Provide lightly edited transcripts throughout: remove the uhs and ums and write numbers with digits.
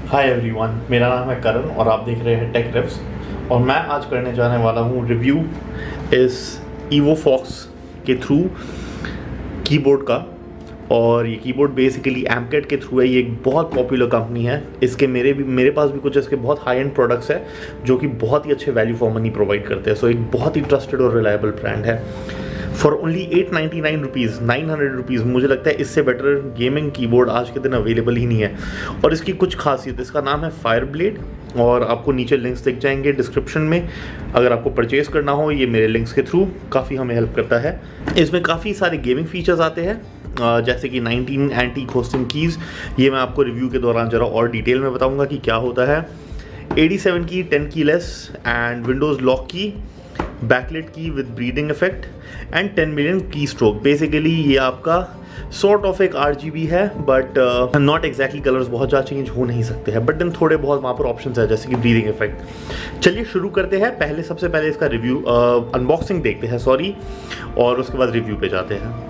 Hi everyone, मेरा नाम है करण और आप देख रहे हैं टेक रिव्स। और मैं आज करने जाने वाला हूँ रिव्यू इस EvoFox के थ्रू कीबोर्ड का। और ये कीबोर्ड बेसिकली एमकेट के थ्रू है। ये एक बहुत पॉपुलर कंपनी है। इसके मेरे पास भी कुछ इसके बहुत हाई एंड प्रोडक्ट्स हैं जो कि बहुत ही अच्छे वैल्यू फॉर मनी प्रोवाइड करते हैं। सो एक बहुत ही ट्रस्टेड और रिलायबल ब्रांड है। फॉर ओनली 899 रुपीज़, 900 रुपीज़, मुझे लगता है इससे बेटर गेमिंग कीबोर्ड आज के दिन अवेलेबल ही नहीं है। और इसकी कुछ खासियत, इसका नाम है फायरब्लेड और आपको नीचे लिंक्स दिख जाएंगे डिस्क्रिप्शन में। अगर आपको परचेज़ करना हो, ये मेरे लिंक्स के थ्रू काफ़ी हमें हेल्प करता है। इसमें काफ़ी सारे गेमिंग फीचर्स आते हैं जैसे कि 19 एंटी घोस्टिंग कीज़। ये मैं आपको रिव्यू के दौरान ज़रा और डिटेल में बताऊंगा कि क्या होता है। 87 की 10 की लेस एंड विंडोज़ लॉक की, बैकलिट की with breathing effect and 10 million की स्ट्रोक। बेसिकली ये आपका सॉर्ट ऑफ एक RGB है, बट नॉट एग्जैक्टली कलर्स बहुत ज़्यादा चेंज हो नहीं सकते हैं, बट देन थोड़े बहुत वहाँ पर ऑप्शंस है जैसे कि ब्रीदिंग इफेक्ट। चलिए शुरू करते हैं। सबसे पहले इसका रिव्यू अनबॉक्सिंग देखते हैं और उसके बाद रिव्यू पे जाते हैं।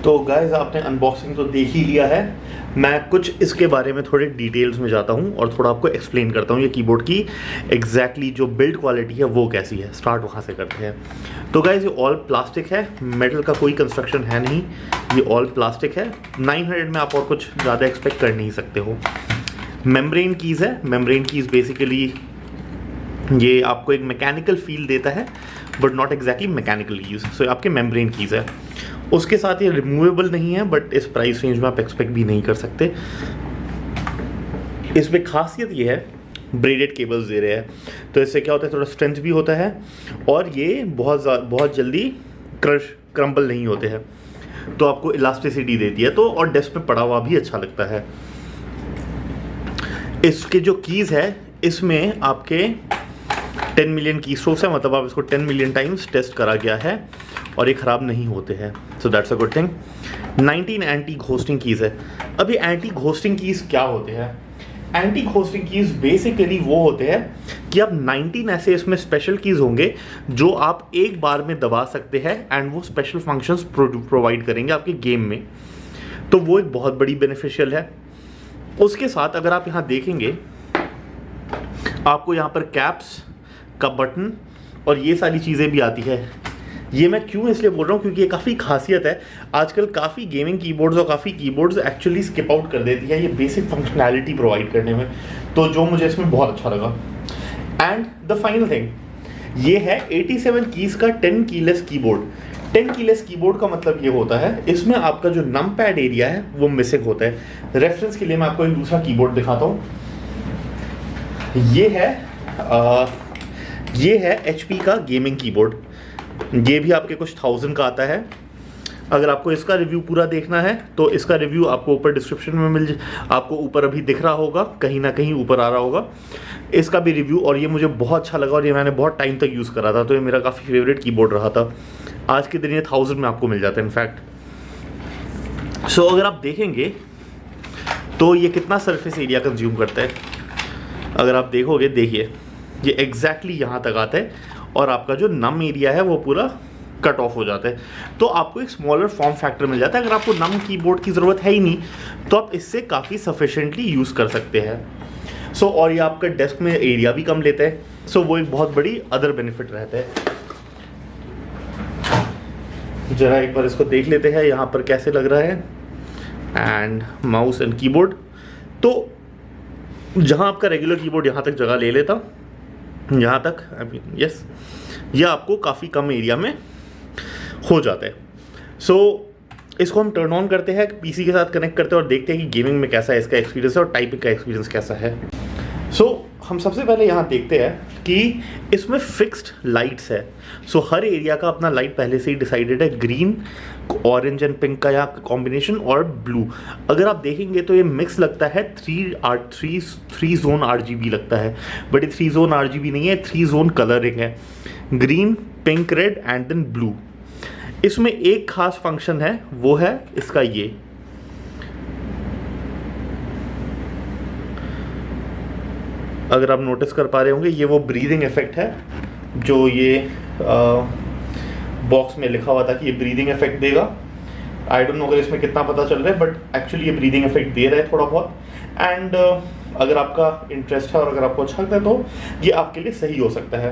तो गाइज, आपने अनबॉक्सिंग तो देख ही लिया है। मैं कुछ इसके बारे में थोड़े डिटेल्स में जाता हूँ और थोड़ा आपको एक्सप्लेन करता हूँ ये कीबोर्ड की एग्जैक्टली जो बिल्ड क्वालिटी है वो कैसी है। स्टार्ट वहाँ से करते हैं। तो गाइज, ये ऑल प्लास्टिक है, मेटल का कोई कंस्ट्रक्शन है नहीं, ये ऑल प्लास्टिक है। 900 में आप और कुछ ज़्यादा एक्सपेक्ट कर नहीं सकते हो। मेम्ब्रेन कीज़ है। मेम्ब्रेन कीज़ बेसिकली ये आपको एक मैकेनिकल फील देता है, but not exactly mechanical keys. So आपके मेम्ब्रेन कीज़ है। उसके साथ ये रिमूवेबल नहीं है, बट इस प्राइस रेंज में आप एक्सपेक्ट भी नहीं कर सकते। इसमें खासियत ये है, ब्रेडेड केबल्स दे रहे हैं, तो इससे क्या होता है, थोड़ा स्ट्रेंथ भी होता है और ये बहुत जल्दी क्रम्बल नहीं होते हैं, तो आपको इलास्टिसिटी देती है। तो और डेस्क पे पड़ा हुआ भी अच्छा लगता है। इसके जो कीज़ है, इसमें आपके 10 मिलियन की स्ट्रोक्स है, मतलब आप इसको 10 मिलियन टाइम्स टेस्ट करा गया है और ये ख़राब नहीं होते हैं। So that's a good thing. 19 anti ghosting keys है। अब ये एंटी घोस्टिंग कीज़ क्या होते हैं? एंटी घोस्टिंग कीज़ बेसिकली वो होते हैं कि अब 19 ऐसे इसमें स्पेशल कीज़ होंगे जो आप एक बार में दबा सकते हैं एंड वो स्पेशल फंक्शंस प्रोवाइड करेंगे आपके गेम में। तो वो एक बहुत बड़ी बेनिफिशियल है। उसके साथ अगर आप यहाँ देखेंगे, आपको यहाँ पर कैप्स का बटन और ये सारी चीज़ें भी आती है। ये मैं क्यों इसलिए बोल रहा हूँ क्योंकि ये काफ़ी खासियत है। आजकल काफ़ी गेमिंग कीबोर्ड्स और काफ़ी कीबोर्ड्स एक्चुअली स्किप आउट कर देती है ये बेसिक फंक्शनैलिटी प्रोवाइड करने में, तो जो मुझे इसमें बहुत अच्छा लगा। एंड द फाइनल थिंग, ये है 87 कीज़ का 10 कीलेस कीबोर्ड। 10 कीलेस कीबोर्ड का मतलब ये होता है, इसमें आपका जो नम पैड एरिया है वो मिसिंग होता है। रेफरेंस के लिए मैं आपको एक दूसरा कीबोर्ड दिखाता हूँ। ये है HP का गेमिंग कीबोर्ड। ये भी आपके कुछ 1000 का आता है। अगर आपको इसका रिव्यू पूरा देखना है तो इसका रिव्यू आपको ऊपर डिस्क्रिप्शन में आपको ऊपर अभी दिख रहा होगा, कहीं ना कहीं ऊपर आ रहा होगा इसका भी रिव्यू। और ये मुझे बहुत अच्छा लगा और ये मैंने बहुत टाइम तक यूज़ करा था, तो ये मेरा काफ़ी फेवरेट कीबोर्ड रहा था। आज के दिन ये 1000 में आपको मिल जाता है इनफैक्ट। सो अगर आप देखेंगे तो ये कितना सरफेस एरिया कंज्यूम करता है, अगर आप देखोगे, देखिए ये एग्जैक्टली यहाँ तक आता है और आपका जो नम एरिया है वो पूरा कट ऑफ हो जाता है। तो आपको एक स्मॉलर फॉर्म फैक्टर मिल जाता है। अगर आपको नम कीबोर्ड की ज़रूरत है ही नहीं तो आप इससे काफ़ी सफिशेंटली यूज़ कर सकते हैं। सो और ये आपका डेस्क में एरिया भी कम लेता है। सो वो एक बहुत बड़ी अदर बेनिफिट रहता है। ज़रा एक बार इसको देख लेते हैं यहाँ पर कैसे लग रहा है। एंड माउस एंड कीबोर्ड, तो जहाँ आपका रेगुलर कीबोर्ड यहाँ तक जगह ले लेता, यहाँ तक, आई मीन यस, यह आपको काफ़ी कम एरिया में हो जाता है। सो इसको हम टर्न ऑन करते हैं, PC के साथ कनेक्ट करते हैं और देखते हैं कि गेमिंग में कैसा है इसका एक्सपीरियंस और टाइपिंग का एक्सपीरियंस कैसा है। सो हम सबसे पहले यहाँ देखते हैं कि इसमें फिक्स्ड लाइट्स है। सो हर एरिया का अपना लाइट पहले से ही डिसाइडेड है, ग्रीन, ऑरेंज एंड पिंक का या कॉम्बिनेशन और ब्लू। अगर आप देखेंगे तो ये मिक्स लगता है, थ्री जोन RGB लगता है, बट ये 3 जोन RGB नहीं है, 3 जोन कलरिंग है, green, pink, red and then blue. इसमें एक खास फंक्शन है, वो है इसका ये, अगर आप नोटिस कर पा रहे होंगे, ये वो ब्रीदिंग इफेक्ट है जो ये बॉक्स में लिखा हुआ था कि ये ब्रीदिंग इफेक्ट देगा। आई डोंट नो अगर इसमें कितना पता चल रहा है, बट एक्चुअली ये ब्रीदिंग इफेक्ट दे रहा है थोड़ा बहुत। एंड अगर आपका इंटरेस्ट है और अगर आपको अच्छा लगता है तो ये आपके लिए सही हो सकता है।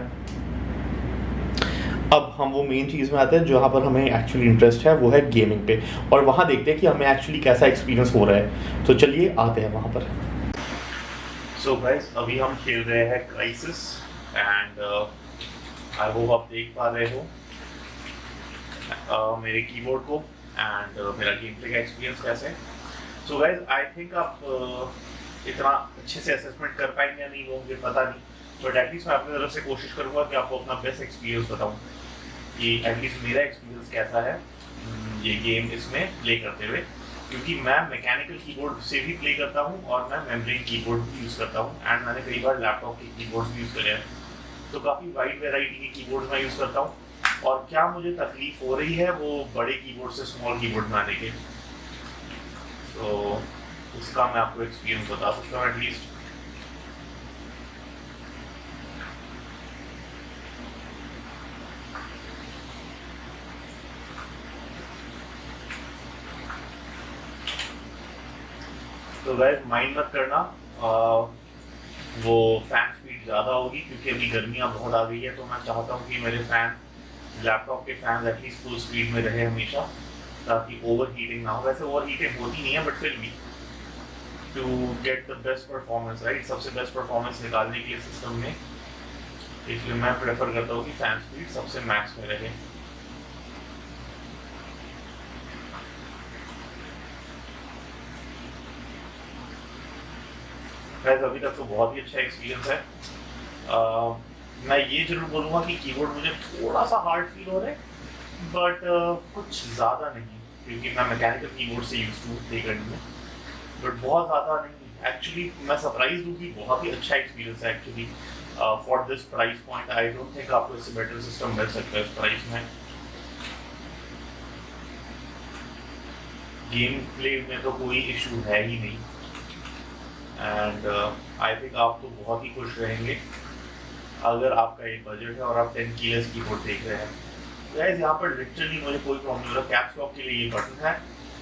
अब हम वो मेन चीज़ में आते हैं जहाँ पर हमें एक्चुअली इंटरेस्ट है, वो है गेमिंग पे, और वहाँ देखते हैं कि हमें एक्चुअली कैसा एक्सपीरियंस हो रहा है। तो चलिए आते हैं वहाँ पर। सो गाइस, अभी हम खेल रहे हैं क्राइसिस एंड आई होप आप देख पा रहे हो मेरे कीबोर्ड को एंड मेरा गेम प्ले का एक्सपीरियंस कैसे है। सो गाइस, आई थिंक आप इतना अच्छे से असेसमेंट कर पाएंगे या नहीं वो मुझे पता नहीं, बट एटलीस्ट मैं अपनी तरफ से कोशिश करूँगा कि आपको अपना बेस्ट एक्सपीरियंस बताऊँ कि एटलीस्ट मेरा एक्सपीरियंस कैसा है ये गेम इसमें प्ले करते हुए, क्योंकि मैं मैकेनिकल कीबोर्ड से भी प्ले करता हूँ और मैं मेम्ब्रेन कीबोर्ड भी यूज़ करता हूँ एंड मैंने कई बार लैपटॉप के कीबोर्ड भी यूज़ करे हैं, तो काफ़ी वाइड वेराइटी के कीबोर्ड मैं यूज़ करता हूँ। और क्या मुझे तकलीफ हो रही है वो बड़े कीबोर्ड से स्मॉल कीबोर्ड बनाने के, तो उसका मैं आपको एक्सपीरियंस बता सकता हूँ एटलीस्ट। तो गाइस माइंड मत करना, वो फैन स्पीड ज़्यादा होगी क्योंकि अभी गर्मियाँ बहुत आ गई है, तो मैं चाहता हूँ कि मेरे फैन, लैपटॉप के फैन एटलीस्ट फुल स्पीड में रहे हमेशा, ताकि ओवर हीटिंग ना हो। वैसे ओवर हीटिंग होती नहीं है, बट फिर भी to get the best performance, right, सबसे बेस्ट परफॉर्मेंस निकालने के लिए सिस्टम में, इसलिए मैं प्रेफर करता हूँ कि फैन स्पीड सबसे मैक्स में रहे। वैसे अभी तक तो बहुत ही अच्छा एक्सपीरियंस है। मैं ये जरूर बोलूँगा कि कीबोर्ड मुझे थोड़ा सा हार्ड फील हो रहा है, बट कुछ ज़्यादा नहीं, क्योंकि मैं मैकेनिकल कीबोर्ड से यूज हूँ प्ले करने में, बट बहुत ज़्यादा नहीं। एक्चुअली मैं सरप्राइज हूँ कि बहुत ही अच्छा एक्सपीरियंस है actually for this price point. I don't think आपको इससे बेटर सिस्टम मिल सकता है इस प्राइस में। गेम प्ले में तो कोई इशू है ही नहीं एंड आई थिंक आप तो बहुत ही खुश रहेंगे अगर आपका एक बजट है और आप 10 कीलेस कीबोर्ड देख रहे हैं। गाइस, यहाँ पर लिटरली मुझे कोई प्रॉब्लम नहीं हो रहा। कैप्स लॉक के लिए ये बटन है,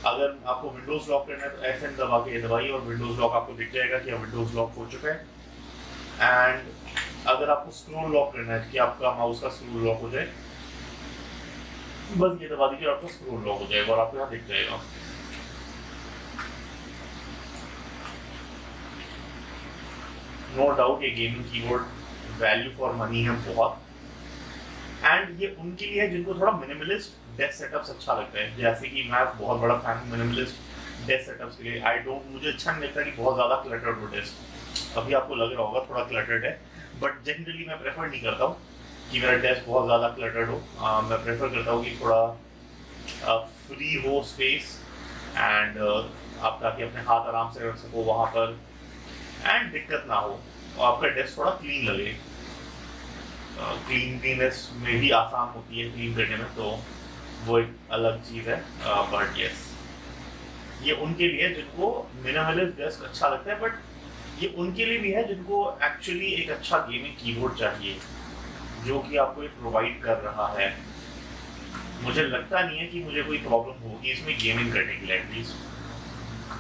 अगर आपको विंडोज लॉक करना है तो FN दबा के दबाइए और विंडोज लॉक आपको दिख जाएगा कि विंडोज लॉक हो चुका है। एंड अगर आपको स्क्रोल लॉक करना है कि आपका माउस का स्क्रोल लॉक हो जाए, बस ये दबा दीजिए, आपका स्क्रोल लॉक हो जाएगा और आपको यहाँ दिख जाएगा। नो डाउट ये gaming keyboard value for money है बहुत, एंड ये उनके लिए है जिनको थोड़ा मिनिमलिस्ट डेस्क सेटअप्स अच्छा लगता है। जैसे कि मैं बहुत बड़ा फैन हूँ मिनिमलिस्ट डेस्क सेटअप्स के लिए। मुझे अच्छा नहीं लगता कि बहुत ज़्यादा क्लटर्ड हो डेस्क। अभी आपको लग रहा होगा थोड़ा क्लटर्ड है, बट जनरली मैं प्रेफर नहीं करता हूँ कि मेरा डेस्क बहुत ज़्यादा क्लटर्ड हो। मैं प्रेफर करता हूँ कि थोड़ा फ्री हो स्पेस एंड आप ताकि अपने हाथ आराम से रख सको वहाँ पर एंड दिक्कत ना हो और आपका डेस्क थोड़ा क्लीन लगे। क्लीनलीनेस में भी आसान होती है क्लीन करने में, तो वो एक अलग चीज़ है। बट यस, ये उनके लिए जिनको मिनिमलिस्ट डेस्क अच्छा लगता है, बट ये उनके लिए भी है जिनको एक्चुअली एक अच्छा गेमिंग कीबोर्ड चाहिए, जो कि आपको एक प्रोवाइड कर रहा है। मुझे लगता नहीं है कि मुझे कोई प्रॉब्लम होगी इसमें गेमिंग करने के लिए एटलीस्ट।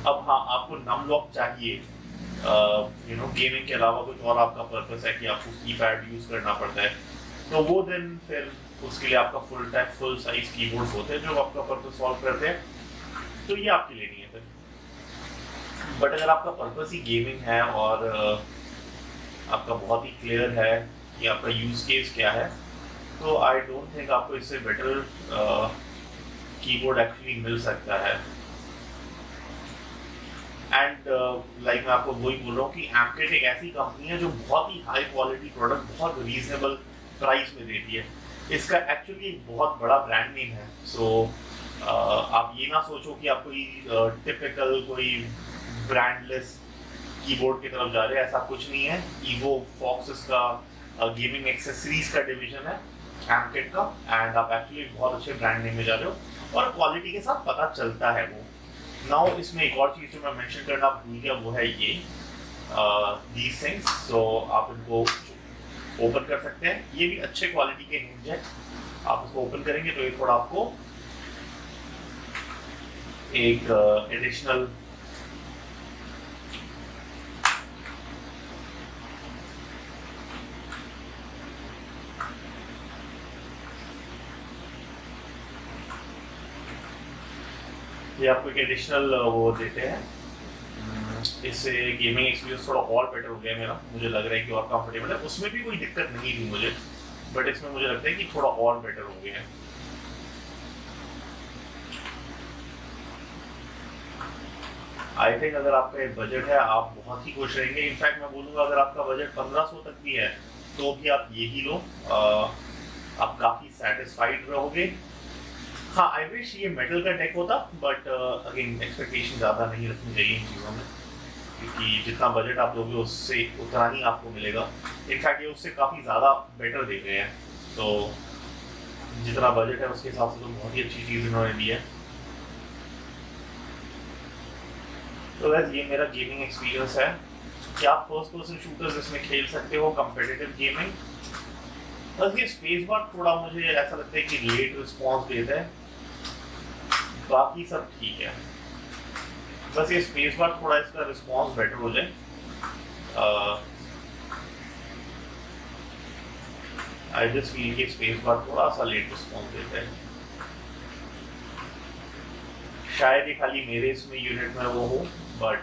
अब हाँ, आपको नम लॉक चाहिए, गेमिंग के अलावा कुछ और आपका पर्पस है कि आपको कीपैड यूज करना पड़ता है, तो वो दिन फिर उसके लिए आपका फुल साइज कीबोर्ड होते हैं जो आपका पर्पस सॉल्व करते हैं, तो ये आपके लिए नहीं है फिर। बट अगर आपका पर्पस ही गेमिंग है और आपका बहुत ही क्लियर है कि आपका यूज केस क्या है, तो आई डोंट थिंक आपको इससे बेटर कीबोर्ड एक्चुअली मिल सकता है। एंड लाइक मैं आपको वही बोल रहा हूँ कि एमकेट एक ऐसी कंपनी है जो बहुत ही हाई क्वालिटी प्रोडक्ट बहुत रीजनेबल प्राइस में देती है। इसका एक्चुअली एक बहुत बड़ा ब्रांड नेम है। सो आप ये ना सोचो कि आप कोई टिपिकल कोई ब्रांडलेस कीबोर्ड की तरफ जा रहे हैं, ऐसा कुछ नहीं है। ईवो फॉक्स इसका गेमिंग एक्सेसरीज का डिवीजन है एमकेट का, एंड आप एक्चुअली बहुत अच्छे ब्रांड नेम में जा रहे हो और क्वालिटी के साथ पता चलता है वो। नाउ इसमें एक और चीज़ जो मैं मेंशन करना भूल गया वो है ये दीज थिंग्स। सो आप इनको ओपन कर सकते हैं, ये भी अच्छे क्वालिटी के हिंज है। आप इसको ओपन करेंगे तो ये थोड़ा आपको एक एडिशनल ये आपको एक एडिशनल वो देते हैं। इससे गेमिंग एक्सपीरियंस थोड़ा और बेटर हो गया मेरा, मुझे लग रहा है कि और कंफर्टेबल है। उसमें भी कोई दिक्कत नहीं थी मुझे, बट इसमें मुझे लगता है कि थोड़ा और बेटर हो गया है। आई थिंक अगर आपका एक बजट है आप बहुत ही खुश रहेंगे। इनफैक्ट मैं बोलूँगा अगर आपका बजट 1500 तक भी है तो भी आप यही लो, आप काफ़ी सेटिस्फाइड रहोगे। हाँ, आई विश ये मेटल का डेक होता, बट अगेन एक्सपेक्टेशन ज़्यादा नहीं रखनी चाहिए इन चीज़ों में, क्योंकि जितना बजट आप लोगे उससे उतना ही आपको मिलेगा। इनफैक्ट ये उससे काफ़ी ज़्यादा बेटर दे गए हैं, तो जितना बजट है उसके हिसाब से तो बहुत ही अच्छी चीज़ इन्होंने दी है। तो वैसे ये मेरा गेमिंग एक्सपीरियंस है कि आप फर्स्ट पर्सन शूटर्स इसमें खेल सकते हो, कम्पिटिटिव गेमिंग। बस ये स्पेस बार थोड़ा मुझे ऐसा लगता है कि लेट रिस्पॉन्स देता है, बाकी सब ठीक है। बस ये स्पेस बार थोड़ा इसका रिस्पॉन्स बेटर हो जाए। आई जस्ट फील कि स्पेस बार थोड़ा सा लेट रिस्पॉन्स देता है। शायद ये खाली मेरे इसमें यूनिट में वो हो, बट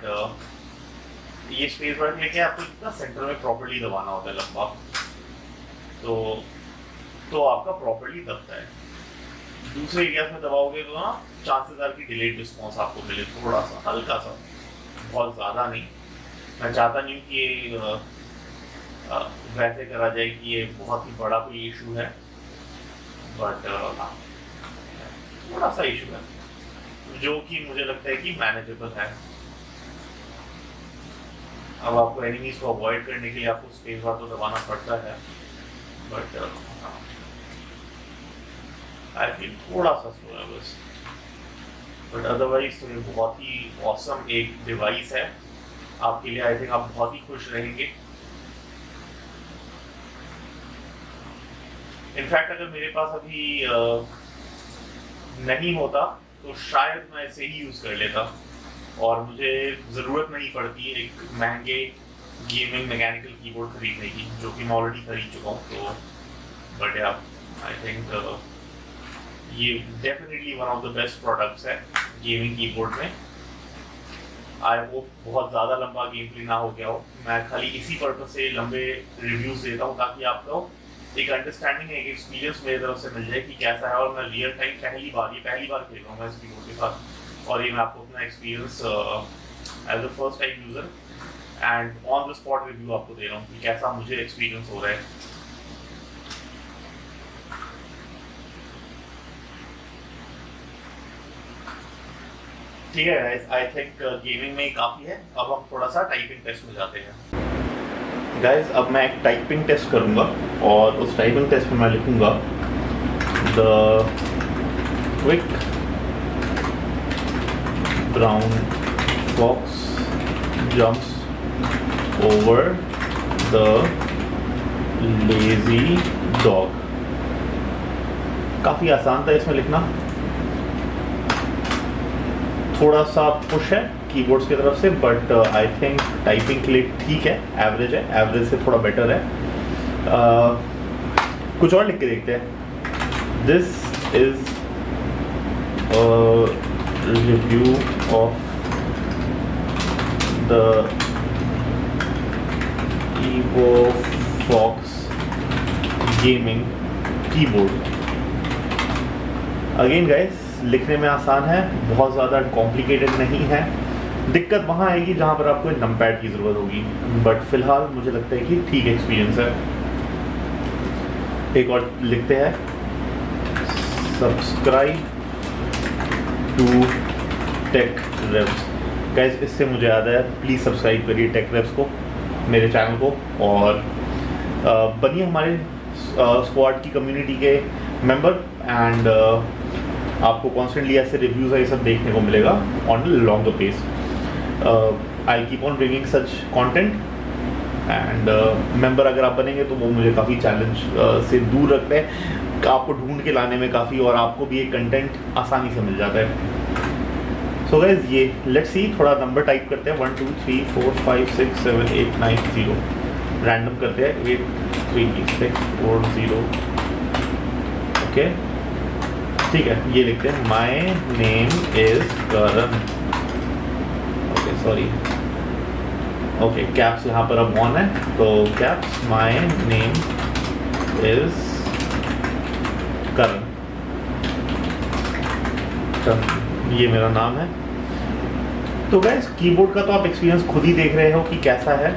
ये स्पेस बार लेके आपको इतना सेंटर में प्रॉपर्ली दबाना होता है लंबा, तो आपका प्रॉपर्ली दबता है। दूसरे एरियाज में दबाओगे तो ना चांसेस आर की डिलेड रिस्पॉन्स आपको मिले, थोड़ा सा हल्का सा, बहुत ज़्यादा नहीं। मैं चाहता नहीं कि ये वैसे करा जाए कि ये बहुत ही बड़ा कोई इशू है, बट थोड़ा सा इशू है जो कि मुझे लगता है कि मैनेजेबल है। अब आपको एनिमीज को अवॉइड करने के लिए आपको स्पेस बार तो दबाना पड़ता है, बट आई फील थोड़ा सा स्लो है बस, बट अदरवाइज तो ये बहुत ही ऑसम एक डिवाइस है आपके लिए। आई थिंक आप बहुत ही खुश रहेंगे। इनफैक्ट अगर मेरे पास अभी नहीं होता तो शायद मैं इसे ही यूज़ कर लेता और मुझे ज़रूरत नहीं पड़ती एक महंगे गेमिंग मैकेनिकल कीबोर्ड खरीदने की, जो कि मैं ऑलरेडी खरीद चुका हूँ। तो बट आई थिंक ये definitely one of the best products है गेमिंग कीबोर्ड में। आई होप बहुत ज़्यादा लंबा गेम प्ले ना हो गया हो। मैं खाली इसी पर्पज से लंबे रिव्यूज़ देता हूँ ताकि आपको एक अंडरस्टैंडिंग, एक एक्सपीरियंस मेरी तरफ से मिल जाए कि कैसा है। और मैं रियल टाइम पहली बार खेल रहा हूँ मैं इस कीबोर्ड के साथ, और ये मैं आपको अपना experience as a first time user and on the spot review आपको दे रहा हूँ कि कैसा मुझे एक्सपीरियंस हो रहा है। ठीक है गाइस, आई थिंक गेमिंग में काफ़ी है। अब हम थोड़ा सा टाइपिंग टेस्ट में जाते हैं। गाइस अब मैं एक टाइपिंग टेस्ट करूंगा और उस टाइपिंग टेस्ट में मैं लिखूंगा the quick brown fox jumps over the lazy dog. काफ़ी आसान था इसमें लिखना, थोड़ा सा पुश है कीबोर्ड्स की तरफ से, बट आई थिंक टाइपिंग के लिए ठीक है, एवरेज है, एवरेज से थोड़ा बेटर है। कुछ और लिख के देखते हैं। This is review of the Evo Fox gaming keyboard. Again guys लिखने में आसान है, बहुत ज़्यादा कॉम्प्लिकेटेड नहीं है, दिक्कत वहाँ आएगी जहाँ पर आपको नमपैड की ज़रूरत होगी, बट फिलहाल मुझे लगता है कि ठीक एक्सपीरियंस है। एक और लिखते हैं, subscribe to Tech Revs. Guys इससे मुझे याद है, प्लीज़ सब्सक्राइब करिए टेक रेव्स को, मेरे चैनल को, और बनिए हमारे स्क्वाड की कम्युनिटी के मेंबर, एंड आपको कॉन्स्टेंटली ऐसे रिव्यूज़ ये सब देखने को मिलेगा on long the pace. I keep on bringing such content, and member अगर आप बनेंगे तो वो मुझे काफ़ी चैलेंज से दूर रखते हैं, आपको ढूंढ के लाने में काफ़ी, और आपको भी एक कंटेंट आसानी से मिल जाता है। सो गाइस ये लेट्स सी, थोड़ा नंबर टाइप करते हैं, 1 2 3 4 5 6 7 8 9 0, रैंडम करते हैं, 8 3 6 4 0, ओके ठीक है। ये लिखते हैं, my name is Karan, okay sorry, okay caps यहाँ पर अब ऑन है, तो कैप्स माई नेम इज करण, ये मेरा नाम है। तो गाइस कीबोर्ड का तो आप एक्सपीरियंस खुद ही देख रहे हो कि कैसा है,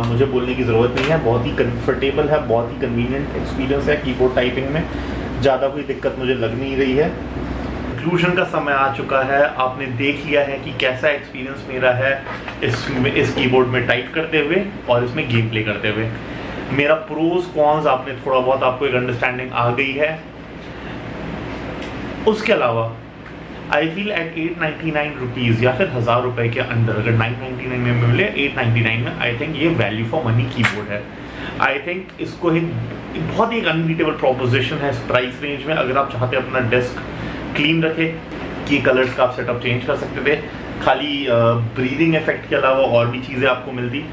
मुझे बोलने की ज़रूरत नहीं है, बहुत ही कंफर्टेबल है, बहुत ही कन्वीनियंट एक्सपीरियंस है कीबोर्ड टाइपिंग में, ज़्यादा कोई दिक्कत मुझे लग नहीं रही है। कंक्लूजन का समय आ चुका है, आपने देख लिया है कि कैसा एक्सपीरियंस मेरा है इस कीबोर्ड में टाइप करते हुए और इसमें गेम प्ले करते हुए। मेरा प्रोज कॉन्स आपने थोड़ा बहुत, आपको एक अंडरस्टैंडिंग आ गई है। उसके अलावा आई फील एट 899 रुपीज़ या फिर 1000 रुपये के अंदर, अगर 999 में मिले, 899 में, आई थिंक ये वैल्यू फॉर मनी कीबोर्ड है। आई थिंक इसको एक बहुत ही अनबीटेबल प्रोपोजिशन है इस प्राइस रेंज में। अगर आप चाहते हैं अपना डेस्क क्लीन रखे, कि कलर्स का आप सेटअप चेंज कर सकते थे, खाली ब्रीदिंग इफेक्ट के अलावा और भी चीज़ें आपको मिलती,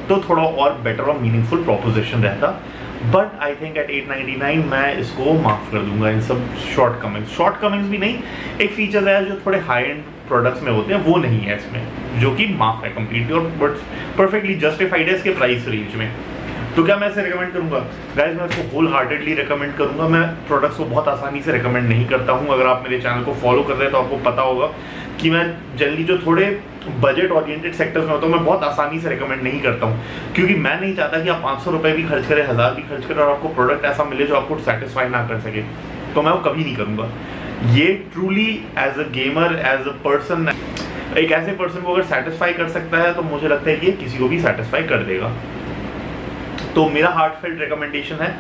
तो थोड़ा और बेटर और मीनिंगफुल प्रोपोजिशन रहता। बट आई थिंक एट 899 मैं इसको माफ़ कर दूंगा इन सब शॉर्टकमिंग्स भी नहीं, एक फीचर्स है जो थोड़े हाई एंड प्रोडक्ट्स में होते हैं, वो नहीं है इसमें, जो कि माफ़ है कम्प्लीटली और बट परफेक्टली जस्टिफाइड है इसके प्राइस रेंज में। तो क्या मैं इसे रिकमेंड करूंगा? गाइस मैं इसको होल हार्टेडली रिकमेंड करूंगा। मैं प्रोडक्ट्स को बहुत आसानी से रिकमेंड नहीं करता हूं। अगर आप मेरे चैनल को फॉलो कर रहे हैं तो आपको पता होगा कि मैं जनरली जो थोड़े बजट ओरिएंटेड सेक्टर्स में होता हूँ, मैं बहुत आसानी से रिकमेंड नहीं करता हूँ, क्योंकि मैं नहीं चाहता कि आप 500 रुपये भी खर्च करें, 1000 भी खर्च करें और आपको प्रोडक्ट ऐसा मिले जो आपको सेटिस्फाई ना कर सके, तो मैं वो कभी नहीं करूँगा। ये truly as a gamer, as a person, एक ऐसे पर्सन को अगर सेटिस्फाई कर सकता है तो मुझे लगता है कि किसी को भी सेटिस्फाई कर देगा। तो मेरा हार्टफेल्ट रिकमेंडेशन है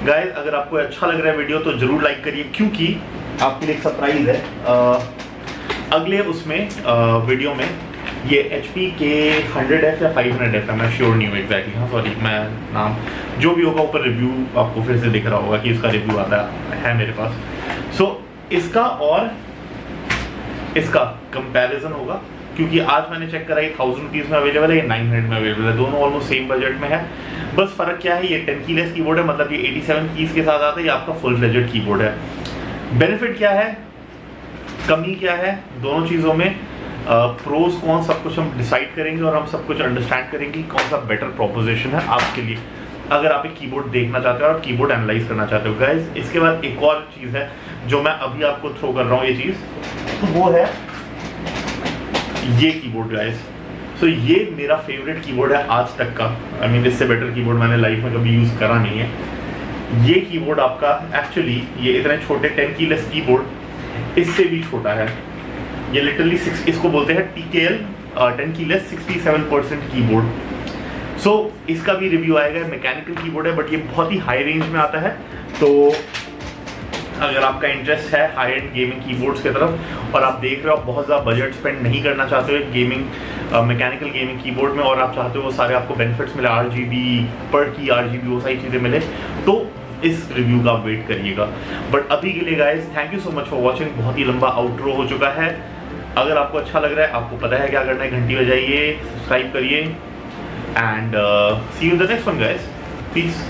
गाइस, अगर आपको अच्छा लग रहा है वीडियो तो जरूर लाइक करिए, क्योंकि आपके लिए एक सरप्राइज है। अगले उसमें वीडियो में ये HP के 100F या 500F है, मैं श्योर नहीं हूँ एग्जैक्टली, हाँ सॉरी, मैं नाम जो भी होगा ऊपर रिव्यू आपको फिर से दिख रहा होगा कि इसका रिव्यू आता है मेरे पास। सो इसका और इसका कंपैरिजन होगा, क्योंकि आज मैंने चेक करा, ये 1000 रुपीज़ में अवेलेबल है, ये 900 में अवेलेबल है, दोनों ऑलमोस्ट सेम बजट में है। बस फ़र्क क्या है, ये 10 कीलेस कीबोर्ड है, मतलब ये 87 कीज़ के साथ आता है, ये आपका फुल फ्लेजेड कीबोर्ड है। बेनिफिट क्या है, कमी क्या है, दोनों चीज़ों में प्रोज कौन, सब कुछ हम डिसाइड करेंगे और हम सब कुछ अंडरस्टैंड करेंगे कौन सा बेटर प्रोपोजिशन है आपके लिए, अगर आप एक कीबोर्ड देखना चाहते हो और कीबोर्ड एनालाइज करना चाहते हो। गाइस इसके बाद एक और चीज़ है जो मैं अभी आपको थ्रो कर रहा हूँ, ये चीज़, तो वो है ये कीबोर्ड गाइस। सो ये मेरा फेवरेट कीबोर्ड है आज तक का। आई मीन इससे बेटर कीबोर्ड मैंने लाइफ में कभी यूज़ करा नहीं है। ये कीबोर्ड आपका एक्चुअली, ये इतने छोटे 10 कीलेस कीबोर्ड इससे भी छोटा है। ये लिटरली इसको बोलते हैं TKL 10 कीलेस 67% कीबोर्ड। सो इसका भी रिव्यू आएगा। मैकेनिकल कीबोर्ड है बट ये बहुत ही हाई रेंज में आता है। तो अगर आपका इंटरेस्ट है हाई एंड गेमिंग कीबोर्ड्स की तरफ और आप देख रहे हो, आप बहुत ज़्यादा बजट स्पेंड नहीं करना चाहते हो गेमिंग मैकेनिकल गेमिंग कीबोर्ड में, और आप चाहते हो वो सारे आपको बेनिफिट्स मिले, RGB पर की RGB वो सारी चीज़ें मिले, तो इस रिव्यू का वेट करिएगा। बट अभी के लिए guys thank you so much for watching. बहुत ही लंबा आउटरो हो चुका है। अगर आपको अच्छा लग रहा है, आपको पता है क्या करना है, घंटी बजाइए, सब्सक्राइब करिए, and see you in the next one guys. Piece.